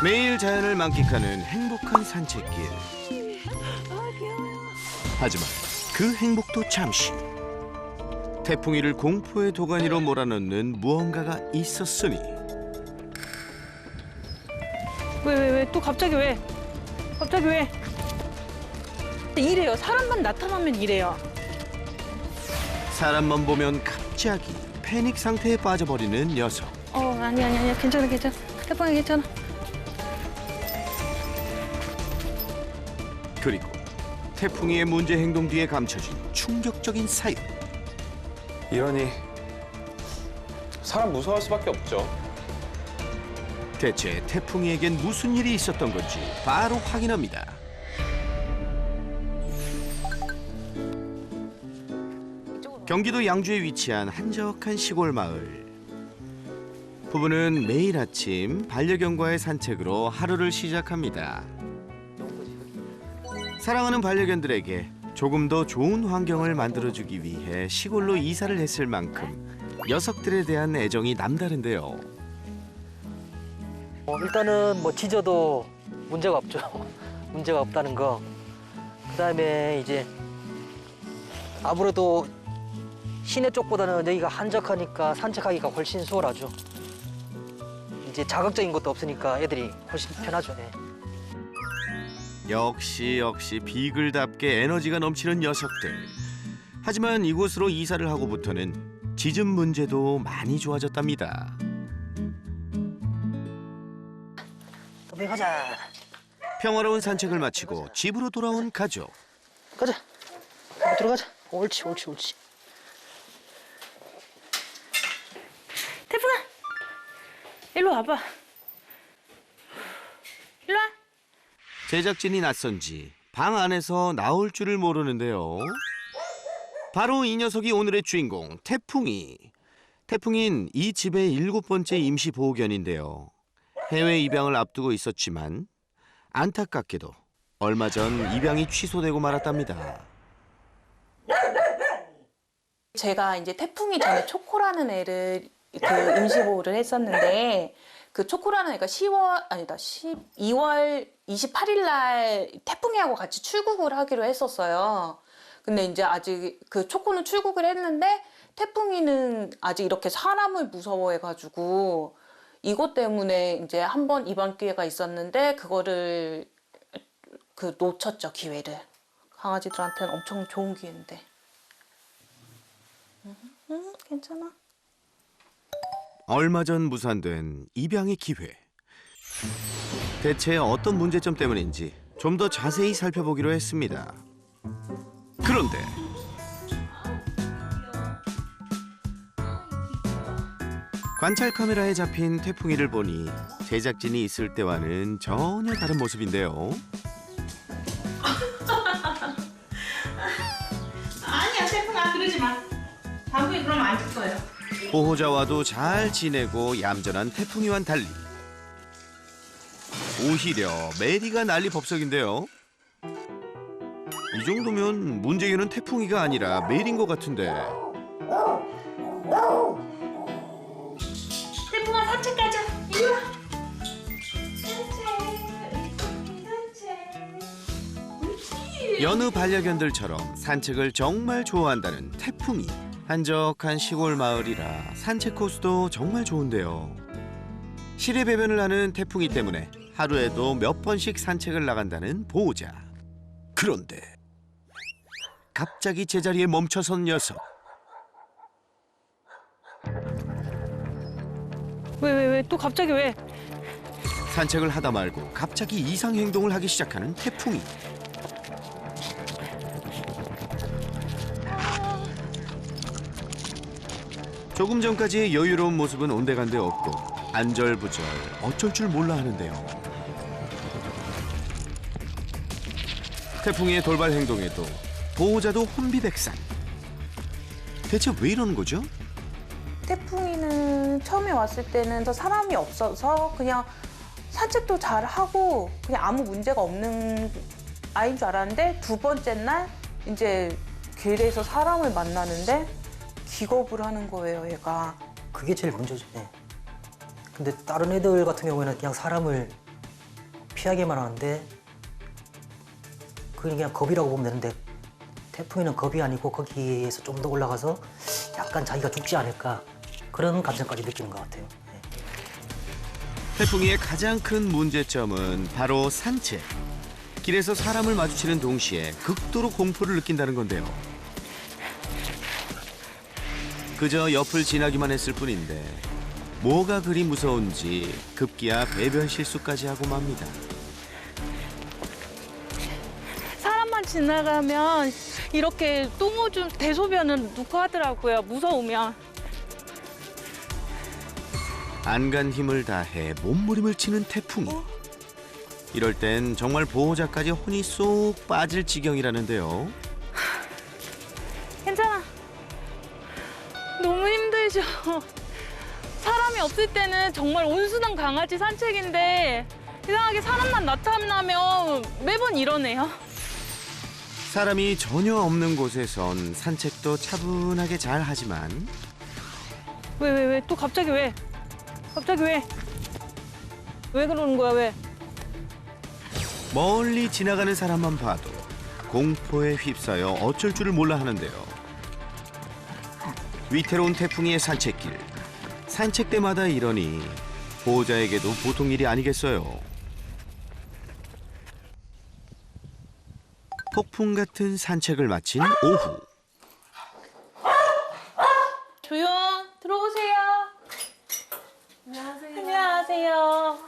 매일 자연을 만끽하는 행복한 산책길. 하지만 그 행복도 잠시. 태풍이를 공포의 도가니로 몰아넣는 무언가가 있었으니. 왜? 또 갑자기 왜? 갑자기 왜? 이래요. 사람만 나타나면 이래요. 사람만 보면 갑자기 패닉 상태에 빠져버리는 녀석. 아니야. 괜찮아. 태풍이 괜찮아. 그리고 태풍이의 문제 행동 뒤에 감춰진 충격적인 사유. 이러니 사람 무서워할 수밖에 없죠. 대체 태풍이에겐 무슨 일이 있었던 건지 바로 확인합니다. 경기도 양주에 위치한 한적한 시골 마을. 부부는 매일 아침 반려견과의 산책으로 하루를 시작합니다. 사랑하는 반려견들에게 조금 더 좋은 환경을 만들어주기 위해 시골로 이사를 했을 만큼 녀석들에 대한 애정이 남다른데요. 일단은 뭐 짖어도 문제가 없죠. 문제가 없다는 거. 그다음에 이제 아무래도 시내 쪽보다는 여기가 한적하니까 산책하기가 훨씬 수월하죠. 이제 자극적인 것도 없으니까 애들이 훨씬 편하죠. 네. 역시 비글답게 에너지가 넘치는 녀석들. 하지만 이곳으로 이사를 하고부터는 짖음 문제도 많이 좋아졌답니다. 더비 가자. 평화로운 산책을 마치고 집으로 돌아온 가족. 가자. 들어가자. 옳지. 태풍아, 일로 와봐. 일로 와. 제작진이 나선지 방 안에서 나올 줄을 모르는데요. 바로 이 녀석이 오늘의 주인공, 태풍이. 태풍인 이 집의 7번째 임시 보호견인데요. 해외 입양을 앞두고 있었지만 안타깝게도 얼마 전 입양이 취소되고 말았답니다. 제가 이제 태풍이 전에 초코라는 애를 그 임시보호를 했었는데 그 초코라는 애가 12월 28일 날 태풍이하고 같이 출국을 하기로 했었어요. 근데 이제 아직 그 초코는 출국을 했는데 태풍이는 아직 이렇게 사람을 무서워해가지고 이것 때문에 이제 한번 입양 기회가 있었는데 그거를 놓쳤죠, 기회를. 강아지들한테는 엄청 좋은 기회인데. 괜찮아. 얼마 전 무산된 입양의 기회. 대체 어떤 문제점 때문인지 좀 더 자세히 살펴보기로 했습니다. 그런데 관찰 카메라에 잡힌 태풍이를 보니 제작진이 있을 때와는 전혀 다른 모습인데요. 아니야, 태풍아, 그러지 마. 다음에 그러면 안 줄 거예요. 보호자와도 잘 지내고 얌전한 태풍이와는 달리 오히려 메리가 난리 법석인데요. 이 정도면 문제기는 태풍이가 아니라 메리인 것 같은데. 태풍아, 산책 가자. 이리 와. 산책. 여느 반려견들처럼 산책을 정말 좋아한다는 태풍이. 한적한 시골 마을이라 산책 코스도 정말 좋은데요. 실외 배변을 하는 태풍이 때문에 하루에도 몇 번씩 산책을 나간다는 보호자. 그런데 갑자기 제자리에 멈춰선 녀석. 왜? 또 갑자기 왜? 산책을 하다 말고 갑자기 이상 행동을 하기 시작하는 태풍이. 조금 전까지의 여유로운 모습은 온데간데 없고 안절부절 어쩔 줄 몰라 하는데요. 태풍이의 돌발 행동에도 보호자도 혼비백산. 대체 왜 이러는 거죠? 태풍이는 처음에 왔을 때는 더 사람이 없어서 그냥 산책도 잘 하고 그냥 아무 문제가 없는 아이인 줄 알았는데 두 번째 날 이제 길에서 사람을 만나는데 기겁을 하는 거예요, 얘가. 그게 제일 문제죠. 네. 근데 다른 애들 같은 경우에는 그냥 사람을 피하기만 하는데 그냥 겁이라고 보면 되는데 태풍이는 겁이 아니고 거기에서 좀 더 올라가서 약간 자기가 죽지 않을까 그런 감정까지 느끼는 것 같아요. 태풍이의 가장 큰 문제점은 바로 산책. 길에서 사람을 마주치는 동시에 극도로 공포를 느낀다는 건데요. 그저 옆을 지나기만 했을 뿐인데 뭐가 그리 무서운지 급기야 배변 실수까지 하고 맙니다. 사람만 지나가면 이렇게 똥오줌 대소변은 놓고 하더라고요. 무서우면. 안간 힘을 다해 몸부림을 치는 태풍이. 이럴 땐 정말 보호자까지 혼이 쏙 빠질 지경이라는데요. 괜찮아. 너무 힘들죠. 사람이 없을 때는 정말 온순한 강아지 산책인데 이상하게 사람만 나타나면 매번 이러네요. 사람이 전혀 없는 곳에선 산책도 차분하게 잘 하지만 왜? 또 갑자기 왜? 갑자기 왜? 왜 그러는 거야, 왜? 멀리 지나가는 사람만 봐도 공포에 휩싸여 어쩔 줄을 몰라 하는데요. 위태로운 태풍이의 산책길. 산책 때마다 이러니 보호자에게도 보통 일이 아니겠어요. 폭풍 같은 산책을 마친 오후. 조용, 들어오세요. 안녕하세요.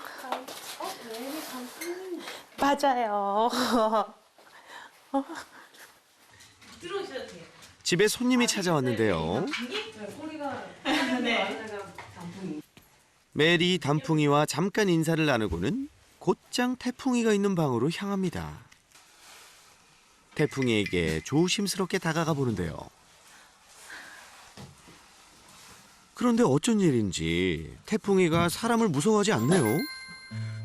맞아요. 들어오셔도 돼요. 집에 손님이 찾아왔는데요. 메리 단풍이와 잠깐 인사를 나누고는 곧장 태풍이가 있는 방으로 향합니다. 태풍이에게 조심스럽게 다가가 보는데요. 그런데 어쩐 일인지 태풍이가 사람을 무서워하지 않네요.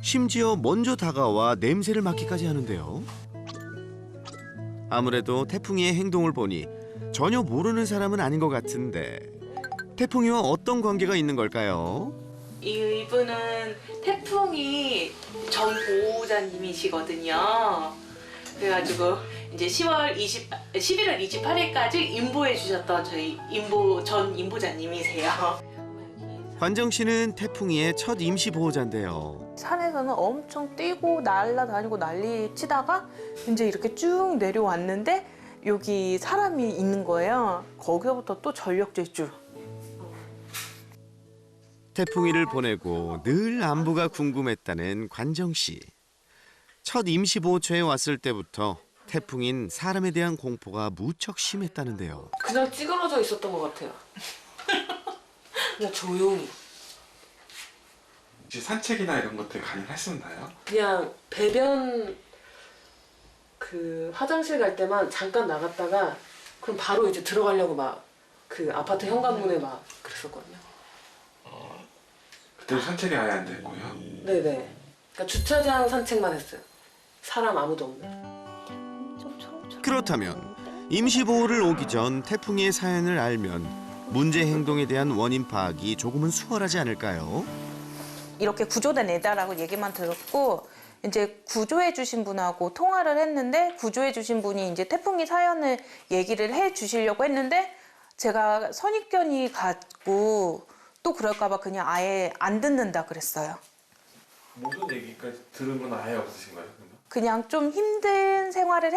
심지어 먼저 다가와 냄새를 맡기까지 하는데요. 아무래도 태풍이의 행동을 보니 전혀 모르는 사람은 아닌 것 같은데 태풍이와 어떤 관계가 있는 걸까요? 이분은 태풍이 전 보호자님이시거든요. 그래가지고 이제 11월 28일까지 임보해 주셨던 저희 전 임보자님이세요. 관정 씨는 태풍이의 첫 임시 보호자인데요. 산에서는 엄청 뛰고 날아다니고 난리 치다가 이제 이렇게 쭉 내려왔는데 여기 사람이 있는 거예요. 거기서부터 또 전력 질주. 태풍이를 보내고 늘 안부가 궁금했다는 관정 씨. 첫 임시 보호처에 왔을 때부터 태풍인 사람에 대한 공포가 무척 심했다는데요. 그냥 찌그러져 있었던 것 같아요. 그냥 조용히. 혹시 산책이나 이런 것들 가능했었나요? 그냥 배변 그 화장실 갈 때만 잠깐 나갔다가 그럼 바로 이제 들어가려고 막 그 아파트 현관문에 막 그랬었거든요. 그때 산책이 아예 안 됐고요. 네네. 그러니까 주차장 산책만 했어요. 사람 아무도 없는. 그렇다면 임시 보호를 오기 전 태풍이의 사연을 알면 문제 행동에 대한 원인 파악이 조금은 수월하지 않을까요? 이렇게 구조된 애다라고 얘기만 들었고 이제 구조해 주신 분하고 통화를 했는데 구조해 주신 분이 이제 태풍이 사연을 얘기를 해 주시려고 했는데 제가 선입견이 갖고 또 그럴까 봐 그냥 아예 안 듣는다 그랬어요. 모든 얘기까지 들은 건 아예 없으신가요? 그러면? 그냥 좀 힘든 생활을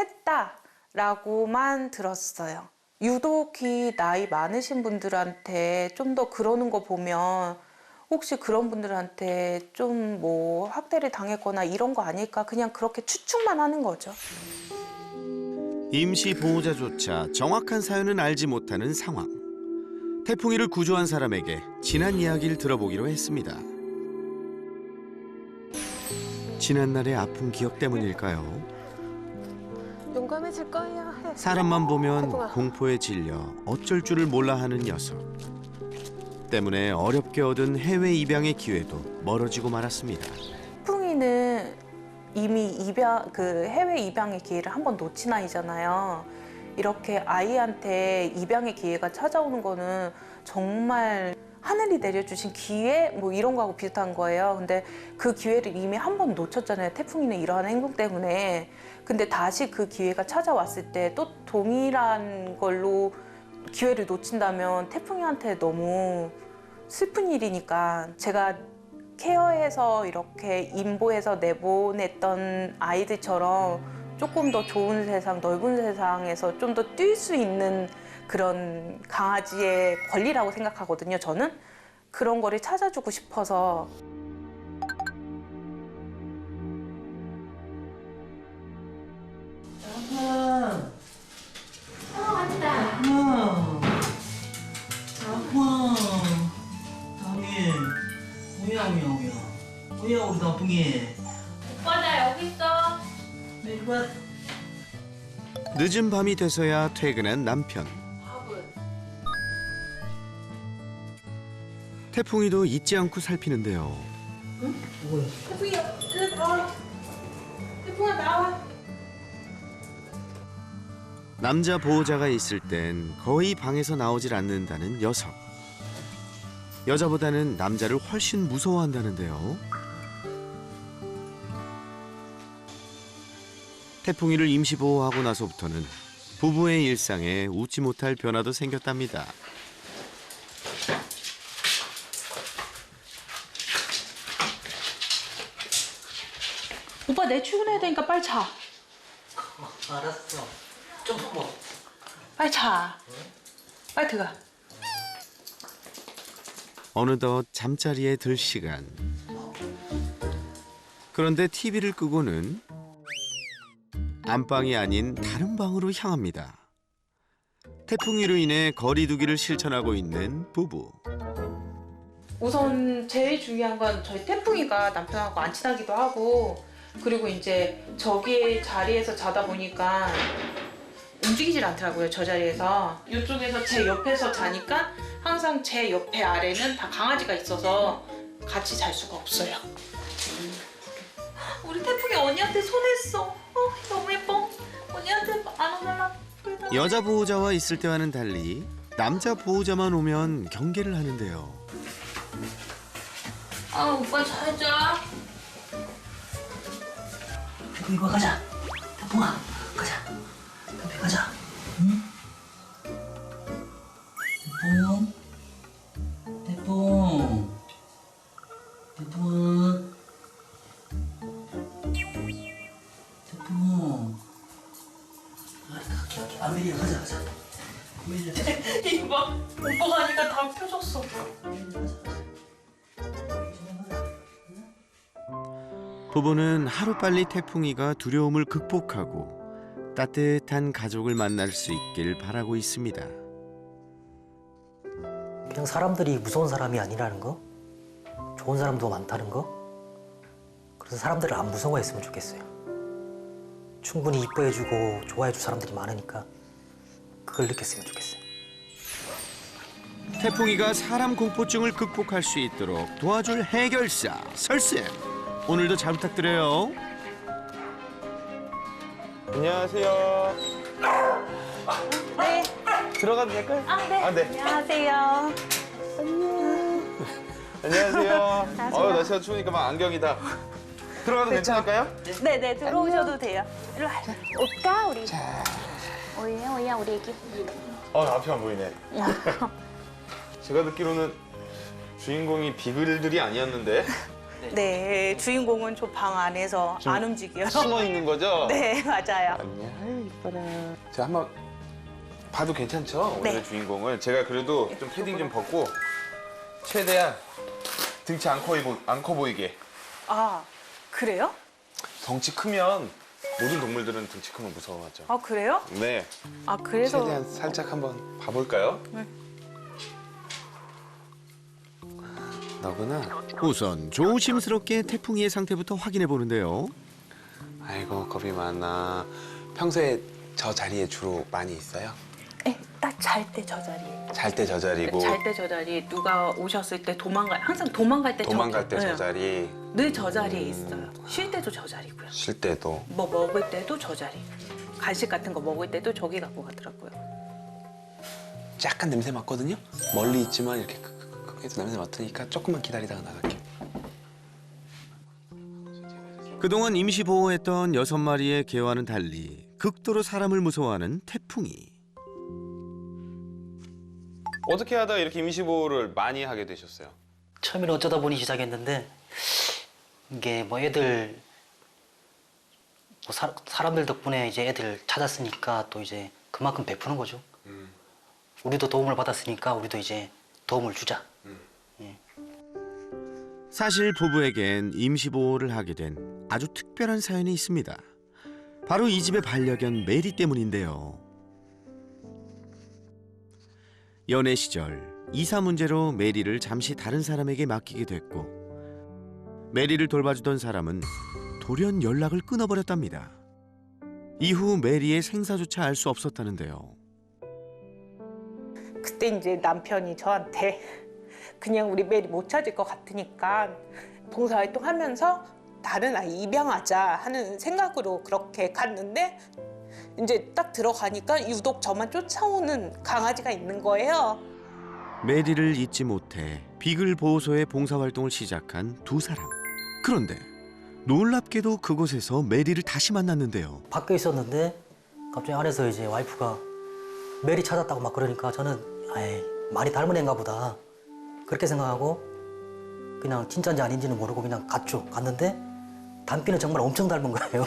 했다라고만 들었어요. 유독히 나이 많으신 분들한테 좀 더 그러는 거 보면 혹시 그런 분들한테 좀 뭐 학대를 당했거나 이런 거 아닐까 그냥 그렇게 추측만 하는 거죠. 임시 보호자조차 정확한 사연은 알지 못하는 상황. 태풍이를 구조한 사람에게 지난 이야기를 들어보기로 했습니다. 지난날의 아픈 기억 때문일까요? 용감해질 거예요. 사람만 보면 공포에 질려 어쩔 줄을 몰라 하는 녀석. 때문에 어렵게 얻은 해외 입양의 기회도 멀어지고 말았습니다. 태풍이는 이미 해외 입양의 기회를 한 번 놓친 아이잖아요. 이렇게 아이한테 입양의 기회가 찾아오는 거는 정말 하늘이 내려주신 기회 뭐 이런 거하고 비슷한 거예요. 근데 그 기회를 이미 한 번 놓쳤잖아요. 태풍이는 이러한 행동 때문에. 근데 다시 그 기회가 찾아왔을 때 또 동일한 걸로 기회를 놓친다면 태풍이한테 너무 슬픈 일이니까 제가 케어해서 이렇게 인보해서 내보냈던 아이들처럼 조금 더 좋은 세상, 넓은 세상에서 좀 더 뛸 수 있는 그런 강아지의 권리라고 생각하거든요, 저는. 그런 거를 찾아주고 싶어서. 뭐야 우리 나쁜이. 오빠 나 여기 있어. 늦은 밤이 돼서야 퇴근한 남편. 태풍이도 잊지 않고 살피는데요. 태풍이야, 일로 나와. 태풍아, 나와. 남자 보호자가 있을 땐 거의 방에서 나오질 않는다는 녀석. 여자보다는 남자를 훨씬 무서워한다는데요. 태풍이를 임시 보호하고 나서부터는 부부의 일상에 웃지 못할 변화도 생겼답니다. 오빠 내 출근해야 되니까 빨리 자. 알았어. 좀 뭐. 빨리 자. 빨리 들어가. 어느덧 잠자리에 들 시간. 그런데 TV를 끄고는 안방이 아닌 다른 방으로 향합니다. 태풍이로 인해 거리두기를 실천하고 있는 부부. 우선 제일 중요한 건 저희 태풍이가 남편하고 안 친하기도 하고 그리고 이제 저기 자리에서 자다 보니까 움직이질 않더라고요. 저 자리에서. 이쪽에서 제 옆에서 자니까 항상 제 옆에 아래는 다 강아지가 있어서 같이 잘 수가 없어요. 우리 태풍이 언니한테 손했어. 너무 예뻐. 언니한테 안 오려나? 여자 보호자와 있을 때와는 달리 남자 보호자만 오면 경계를 하는데요. 아 오빠 잘 자. 태풍이 봐 가자. 태풍아 가자. 태풍이 가자. 응? 태풍. 태풍아. 태풍. 갈게. 아메리카 가자. 아메리카. 이봐. 오빠가 하니까 다 펴졌어. 부부는 하루빨리 태풍이가 두려움을 극복하고 따뜻한 가족을 만날 수 있길 바라고 있습니다. 그냥 사람들이 무서운 사람이 아니라는 거, 좋은 사람도 많다는 거. 그래서 사람들을 안 무서워했으면 좋겠어요. 충분히 이뻐해주고 좋아해줄 사람들이 많으니까 그걸 느꼈으면 좋겠어요. 태풍이가 사람 공포증을 극복할 수 있도록 도와줄 해결사 설쌤. 오늘도 잘 부탁드려요. 안녕하세요. 네. 들어가도 될까요? 아 네. 아, 네. 안녕하세요. 안녕하세요. 날씨가 추우니까 막 안경이다. 들어가도 괜찮을까요? 네네 들어오셔도 돼요. 일로 와. 올까 우리? 오이야 우리 애기. 앞이 안 보이네. 제가 듣기로는 주인공이 비글들이 아니었는데 네 주인공은 저 방 안에서 안 움직여요. 숨어 있는 거죠? 네 맞아요. 안녕. 아이, 이뻐라. 자, 한번 봐도 괜찮죠? 오늘의 네. 주인공을. 제가 그래도 좀 패딩 좀 벗고 최대한 등치 안 커 보이게. 아 그래요? 덩치 크면 모든 동물들은 등치 크면 무서워하죠. 아 그래요? 네. 아 그래서 최대한 살짝 한번 봐볼까요? 네. 너구나. 우선 조심스럽게 태풍이의 상태부터 확인해 보는데요. 아이고 겁이 많아. 평소에 저 자리에 주로 많이 있어요? 네, 딱 잘 때 저 자리에. 잘 때 저 자리고 잘 때 저 자리 누가 오셨을 때 항상 도망갈 때 도망갈 때 저 네. 자리, 늘 저 자리에 있어요. 쉴 때도 저 자리고요. 쉴 때도. 뭐 먹을 때도 저 자리. 간식 같은 거 먹을 때도 저기 갖고 가더라고요. 약간 냄새 맡거든요? 멀리 있지만 이렇게 그래도 냄새 맡으니까 조금만 기다리다가 나갈게. 그동안 임시 보호했던 6마리의 개와는 달리 극도로 사람을 무서워하는 태풍이. 어떻게 하다가 이렇게 임시보호를 많이 하게 되셨어요? 처음에는 어쩌다 보니 시작했는데 이게 뭐 애들 뭐 사람들 덕분에 이제 애들 찾았으니까 또 이제 그만큼 베푸는 거죠. 우리도 도움을 받았으니까 우리도 이제 도움을 주자. 사실 부부에겐 임시보호를 하게 된 아주 특별한 사연이 있습니다. 바로 이 집의 반려견 메리 때문인데요. 연애 시절 이사 문제로 메리를 잠시 다른 사람에게 맡기게 됐고 메리를 돌봐주던 사람은 돌연 연락을 끊어버렸답니다. 이후 메리의 생사조차 알 수 없었다는데요. 그때 이제 남편이 저한테 그냥 우리 메리 못 찾을 것 같으니까 봉사활동 하면서 다른 아이 입양하자 하는 생각으로 그렇게 갔는데 이제 딱 들어가니까 유독 저만 쫓아오는 강아지가 있는 거예요. 메리를 잊지 못해 비글 보호소의 봉사활동을 시작한 두 사람. 그런데 놀랍게도 그곳에서 메리를 다시 만났는데요. 밖에 있었는데 갑자기 안에서 이제 와이프가 메리 찾았다고 막 그러니까 저는 에이, 많이 닮은 애인가 보다 그렇게 생각하고 그냥 진짜인지 아닌지는 모르고 그냥 갔는데 닮기는 정말 엄청 닮은 거예요.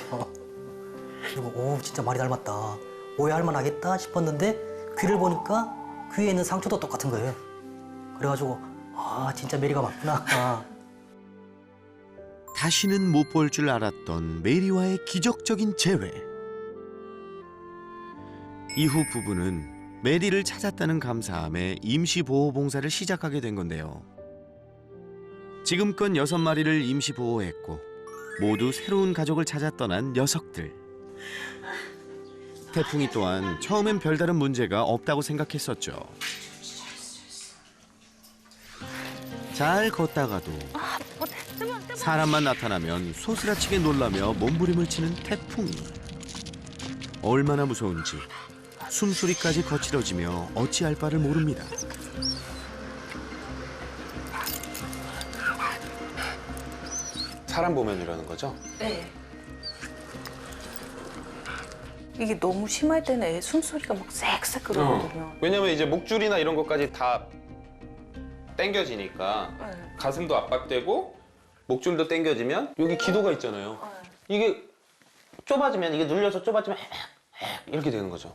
그리고 오 진짜 많이 닮았다. 오해할 만하겠다 싶었는데 귀를 보니까 귀에 있는 상처도 똑같은 거예요. 그래가지고 아 진짜 메리가 맞구나. 다시는 못 볼 줄 알았던 메리와의 기적적인 재회. 이후 부부는 메리를 찾았다는 감사함에 임시보호봉사를 시작하게 된 건데요. 지금껏 6마리를 임시보호했고 모두 새로운 가족을 찾아 떠난 녀석들. 태풍이 또한 처음엔 별다른 문제가 없다고 생각했었죠. 잘 걷다가도 사람만 나타나면 소스라치게 놀라며 몸부림을 치는 태풍이. 얼마나 무서운지 숨소리까지 거칠어지며 어찌할 바를 모릅니다. 사람 보면 이러는 거죠? 네. 이게 너무 심할 때는 애 숨소리가 막 쌕쌕 그러거든요. 왜냐면 이제 목줄이나 이런 것까지 다 당겨지니까 가슴도 압박되고 목줄도 당겨지면 여기 기도가 있잖아요. 이게 좁아지면 이게 눌려서 좁아지면 이렇게 되는 거죠.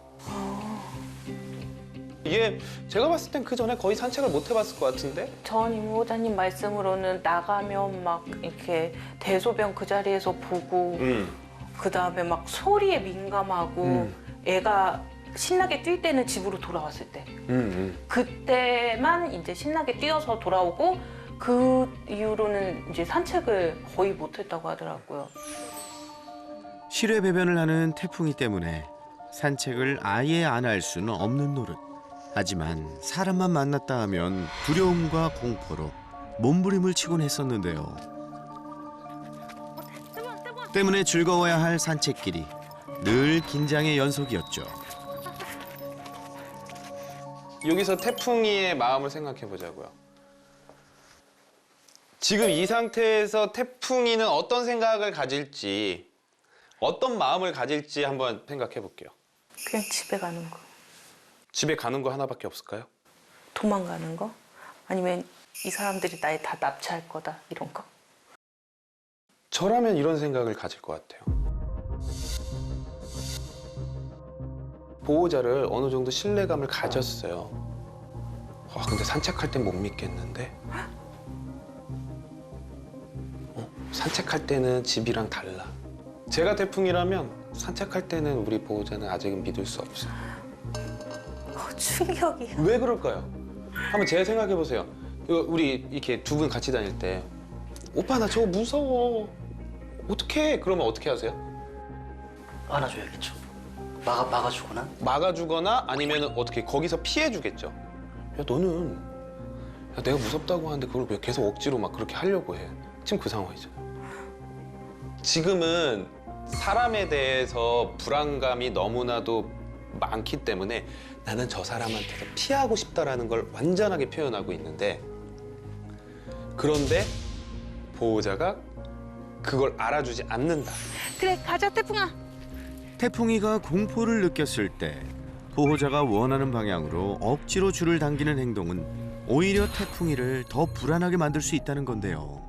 이게 제가 봤을 땐 그 전에 거의 산책을 못 해봤을 것 같은데? 전 이모자님 말씀으로는 나가면 막 이렇게 대소변 그 자리에서 보고 그 다음에 막 소리에 민감하고 애가 신나게 뛸 때는 집으로 돌아왔을 때 그때만 이제 신나게 뛰어서 돌아오고 그 이후로는 이제 산책을 거의 못했다고 하더라고요. 실외 배변을 하는 태풍이 때문에 산책을 아예 안 할 수는 없는 노릇. 하지만 사람만 만났다 하면 두려움과 공포로 몸부림을 치곤 했었는데요. 때문에 즐거워야 할 산책길이 늘 긴장의 연속이었죠. 여기서 태풍이의 마음을 생각해 보자고요. 지금 이 상태에서 태풍이는 어떤 생각을 가질지, 어떤 마음을 가질지 한번 생각해 볼게요. 그냥 집에 가는 거. 집에 가는 거 하나밖에 없을까요? 도망가는 거? 아니면 이 사람들이 날 다 납치할 거다 이런 거? 저라면 이런 생각을 가질 것 같아요. 보호자를 어느 정도 신뢰감을 가졌어요. 와, 근데 산책할 땐 못 믿겠는데? 산책할 때는 집이랑 달라. 제가 태풍이라면 산책할 때는 우리 보호자는 아직은 믿을 수 없어요. 충격이야. 왜 그럴까요? 한번 제가 생각해 보세요. 우리 이렇게 두 분 같이 다닐 때 오빠 나 저거 무서워. 어떡해? 그러면 어떻게 하세요? 안아줘야겠죠. 막아주거나? 막아주거나 아니면 어떻게 거기서 피해주겠죠. 야 너는 야, 내가 무섭다고 하는데 그걸 왜 계속 억지로 막 그렇게 하려고 해. 지금 그 상황이잖아요. 지금은 사람에 대해서 불안감이 너무나도 많기 때문에 나는 저 사람한테서 피하고 싶다라는 걸 완전하게 표현하고 있는데 그런데 보호자가 그걸 알아주지 않는다. 그래 가자 태풍아. 태풍이가 공포를 느꼈을 때 보호자가 원하는 방향으로 억지로 줄을 당기는 행동은 오히려 태풍이를 더 불안하게 만들 수 있다는 건데요.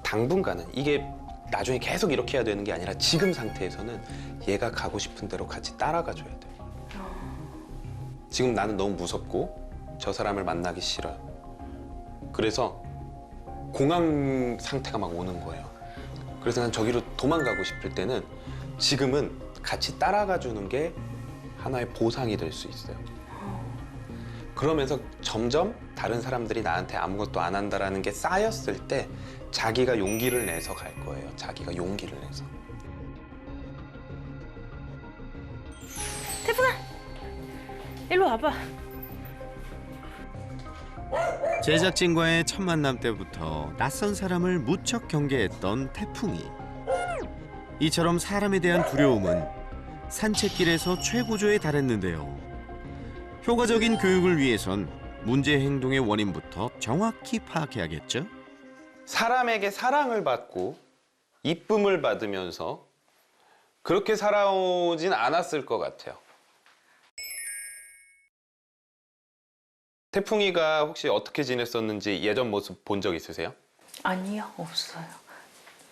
당분간은 이게 나중에 계속 이렇게 해야 되는 게 아니라 지금 상태에서는 얘가 가고 싶은 대로 같이 따라가 줘야 돼. 지금 나는 너무 무섭고 저 사람을 만나기 싫어요. 그래서 공황 상태가 막 오는 거예요. 그래서 난 저기로 도망가고 싶을 때는 지금은 같이 따라가 주는 게 하나의 보상이 될 수 있어요. 그러면서 점점 다른 사람들이 나한테 아무것도 안 한다라는 게 쌓였을 때 자기가 용기를 내서 갈 거예요. 자기가 용기를 내서. 태풍아 일로 와봐. 제작진과의 첫 만남 때부터 낯선 사람을 무척 경계했던 태풍이. 이처럼 사람에 대한 두려움은 산책길에서 최고조에 달했는데요. 효과적인 교육을 위해선 문제 행동의 원인부터 정확히 파악해야겠죠? 사람에게 사랑을 받고 이쁨을 받으면서 그렇게 살아오진 않았을 것 같아요. 태풍이가 혹시 어떻게 지냈었는지 예전 모습 본 적 있으세요? 아니요, 없어요.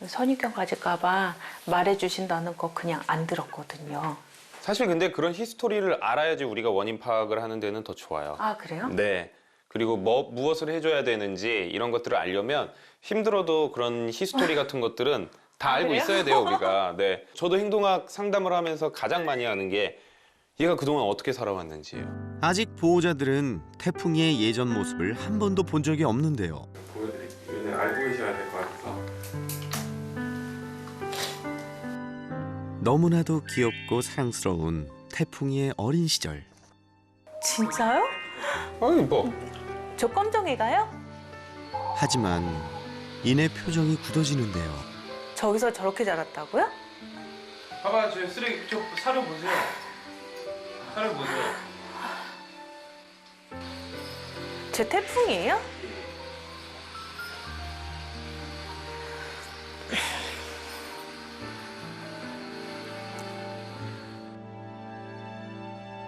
선입견 가질까봐 말해주신다는 거 그냥 안 들었거든요. 사실 근데 그런 히스토리를 알아야지 우리가 원인 파악을 하는 데는 더 좋아요. 아, 그래요? 네. 그리고 무엇을 해줘야 되는지 이런 것들을 알려면 힘들어도 그런 히스토리 같은 것들은 다 알고 그래요? 있어야 돼요, 우리가. 네. 저도 행동학 상담을 하면서 가장 많이 하는 게 얘가 그동안 어떻게 살아왔는지예요. 아직 보호자들은 태풍이의 예전 모습을 한 번도 본 적이 없는데요. 보여드릴게요. 얘는 알고 계셔야 될 것 같아서. 너무나도 귀엽고 사랑스러운 태풍이의 어린 시절. 진짜요? 아니 뭐. 저 검정이가요? 하지만 이내 표정이 굳어지는데요. 저기서 저렇게 자랐다고요? 봐봐, 저 쓰레기 저 사료 보세요. 사료 보세요. 제 태풍이에요?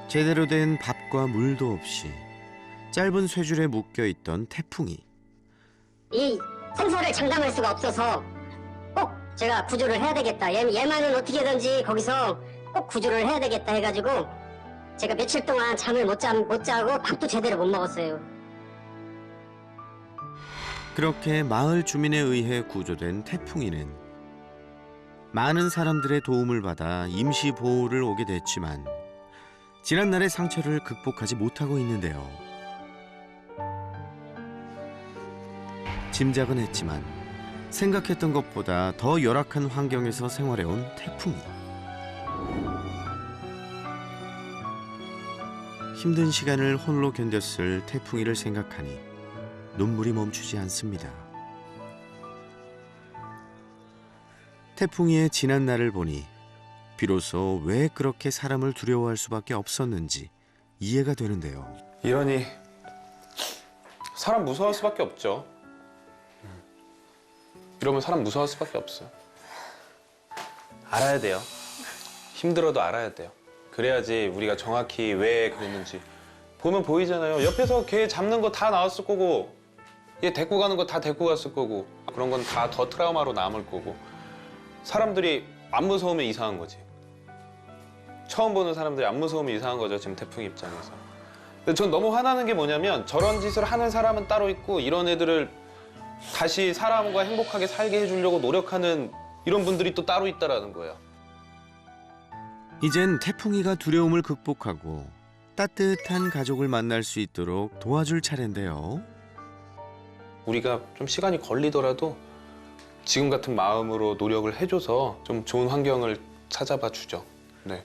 제대로 된 밥과 물도 없이 짧은 쇠줄에 묶여있던 태풍이. 이 생사를 장담할 수가 없어서 꼭 제가 구조를 해야 되겠다. 얘만은 어떻게든지 거기서 꼭 구조를 해야 되겠다 해가지고 제가 며칠 동안 잠을 못 자고 밥도 제대로 못 먹었어요. 그렇게 마을 주민에 의해 구조된 태풍이는 많은 사람들의 도움을 받아 임시 보호를 오게 됐지만 지난날의 상처를 극복하지 못하고 있는데요. 짐작은 했지만 생각했던 것보다 더 열악한 환경에서 생활해온 태풍이. 힘든 시간을 홀로 견뎠을 태풍이를 생각하니 눈물이 멈추지 않습니다. 태풍이의 지난 날을 보니 비로소 왜 그렇게 사람을 두려워할 수밖에 없었는지 이해가 되는데요. 이러니 사람 무서워할 수밖에 없죠. 이러면 사람 무서워할 수밖에 없어요. 알아야 돼요. 힘들어도 알아야 돼요. 그래야지 우리가 정확히 왜 그랬는지 보면 보이잖아요. 옆에서 걔 잡는 거 다 나왔을 거고 얘 데리고 가는 거 다 데리고 갔을 거고 그런 건 다 더 트라우마로 남을 거고 사람들이 안 무서우면 이상한 거지. 처음 보는 사람들이 안 무서우면 이상한 거죠. 지금 태풍 입장에서. 근데 전 너무 화나는 게 뭐냐면 저런 짓을 하는 사람은 따로 있고 이런 애들을 다시 사람과 행복하게 살게 해주려고 노력하는 이런 분들이 또 따로 있다라는 거예요. 이젠 태풍이가 두려움을 극복하고 따뜻한 가족을 만날 수 있도록 도와줄 차례인데요. 우리가 좀 시간이 걸리더라도 지금 같은 마음으로 노력을 해줘서 좀 좋은 환경을 찾아봐 주죠. 네.